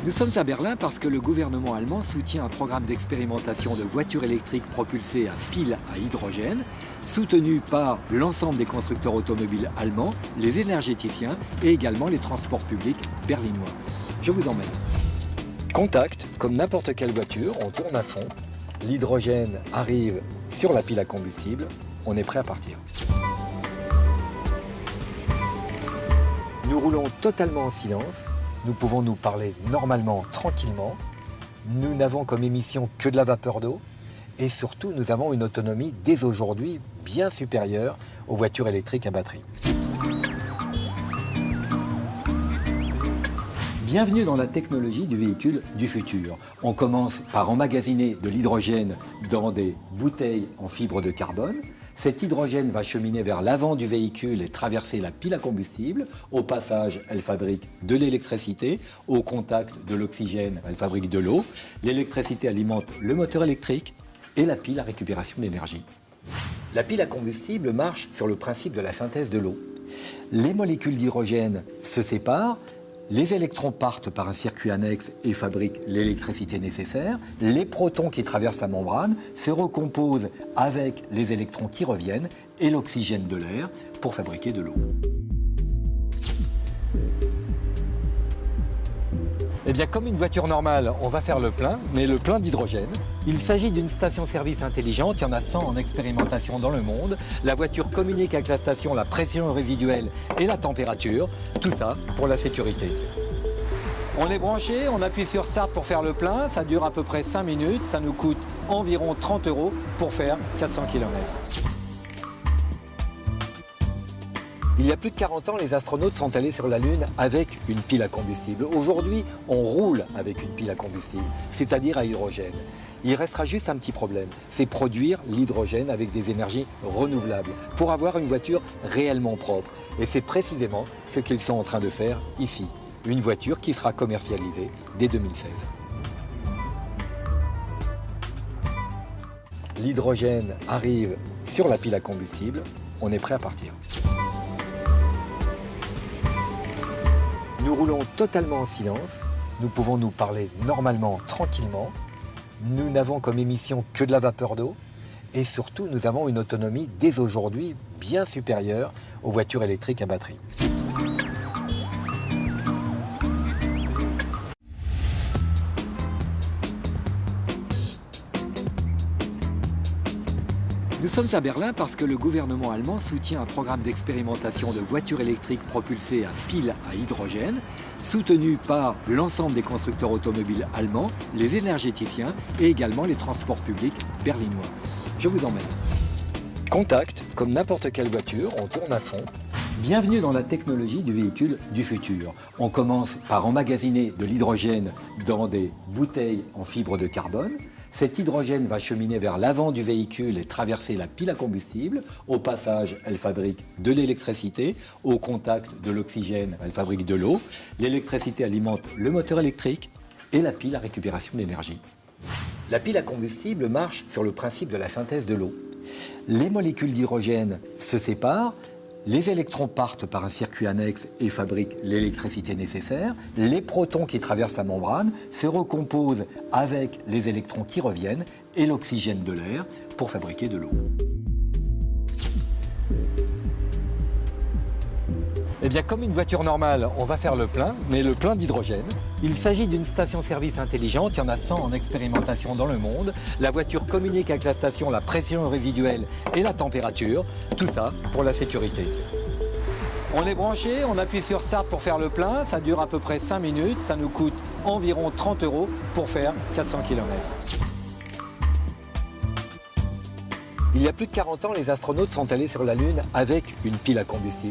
Nous sommes à Berlin parce que le gouvernement allemand soutient un programme d'expérimentation de voitures électriques propulsées à pile à hydrogène, soutenu par l'ensemble des constructeurs automobiles allemands, les énergéticiens et également les transports publics berlinois. Je vous emmène. Contact, comme n'importe quelle voiture, on tourne à fond, l'hydrogène arrive sur la pile à combustible, on est prêt à partir. Nous roulons totalement en silence. Nous pouvons nous parler normalement, tranquillement. Nous n'avons comme émission que de la vapeur d'eau. Et surtout, nous avons une autonomie dès aujourd'hui bien supérieure aux voitures électriques à batterie. Bienvenue dans la technologie du véhicule du futur. On commence par emmagasiner de l'hydrogène dans des bouteilles en fibre de carbone. Cet hydrogène va cheminer vers l'avant du véhicule et traverser la pile à combustible. Au passage, elle fabrique de l'électricité. Au contact de l'oxygène, elle fabrique de l'eau. L'électricité alimente le moteur électrique et la pile à récupération d'énergie. La pile à combustible marche sur le principe de la synthèse de l'eau. Les molécules d'hydrogène se séparent. Les électrons partent par un circuit annexe et fabriquent l'électricité nécessaire. Les protons qui traversent la membrane se recomposent avec les électrons qui reviennent et l'oxygène de l'air pour fabriquer de l'eau. Eh bien, comme une voiture normale, on va faire le plein, mais le plein d'hydrogène. Il s'agit d'une station-service intelligente, il y en a 100 en expérimentation dans le monde. La voiture communique avec la station la pression résiduelle et la température, tout ça pour la sécurité. On est branché, on appuie sur Start pour faire le plein, ça dure à peu près 5 minutes, ça nous coûte environ 30 € pour faire 400 km. Il y a plus de 40 ans, les astronautes sont allés sur la Lune avec une pile à combustible. Aujourd'hui, on roule avec une pile à combustible, c'est-à-dire à hydrogène. Il restera juste un petit problème, c'est produire l'hydrogène avec des énergies renouvelables pour avoir une voiture réellement propre. Et c'est précisément ce qu'ils sont en train de faire ici. Une voiture qui sera commercialisée dès 2016. L'hydrogène arrive sur la pile à combustible, on est prêt à partir. Nous roulons totalement en silence, nous pouvons nous parler normalement, tranquillement. Nous n'avons comme émission que de la vapeur d'eau et surtout nous avons une autonomie dès aujourd'hui bien supérieure aux voitures électriques à batterie. Nous sommes à Berlin parce que le gouvernement allemand soutient un programme d'expérimentation de voitures électriques propulsées à pile à hydrogène, soutenu par l'ensemble des constructeurs automobiles allemands, les énergéticiens et également les transports publics berlinois. Je vous emmène. Contact, comme n'importe quelle voiture, on tourne à fond. Bienvenue dans la technologie du véhicule du futur. On commence par emmagasiner de l'hydrogène dans des bouteilles en fibre de carbone. Cet hydrogène va cheminer vers l'avant du véhicule et traverser la pile à combustible. Au passage, elle fabrique de l'électricité. Au contact de l'oxygène, elle fabrique de l'eau. L'électricité alimente le moteur électrique et la pile à récupération d'énergie. La pile à combustible marche sur le principe de la synthèse de l'eau. Les molécules d'hydrogène se séparent. Les électrons partent par un circuit annexe et fabriquent l'électricité nécessaire. Les protons qui traversent la membrane se recomposent avec les électrons qui reviennent et l'oxygène de l'air pour fabriquer de l'eau. Eh bien, comme une voiture normale, on va faire le plein, mais le plein d'hydrogène. Il s'agit d'une station-service intelligente, il y en a 100 en expérimentation dans le monde. La voiture communique avec la station la pression résiduelle et la température, tout ça pour la sécurité. On est branché, on appuie sur Start pour faire le plein, ça dure à peu près 5 minutes, ça nous coûte environ 30 € pour faire 400 km. Il y a plus de 40 ans, les astronautes sont allés sur la Lune avec une pile à combustible.